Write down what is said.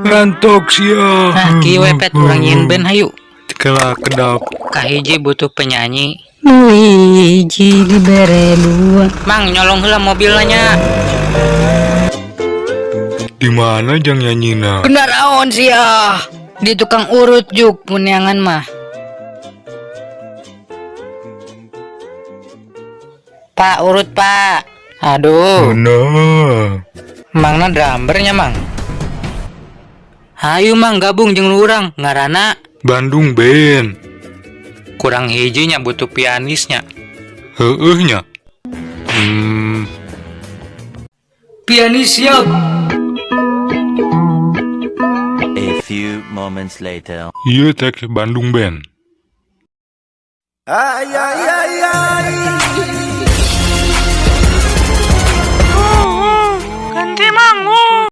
Rantok sia. Nah, kieu pet urang nyin band hayu. Kela kedap. Kahiji butuh penyanyi. Hiji dibere dua. Mang nyolong heula mobilnya. Di mana jang nyanyina? Benar aon sia. Di tukang urut juk punyangan mah. Pak urut pak. Aduh. Nah, Mangna drummernya mang. Hayu mang gabung jeung urang ngaranna Bandung Band. kurang hijinya butuh pianisnya. Heehnya. Pianis siap. A few moments later. Iya teh Bandung Band. Ay, ay, ay, ay.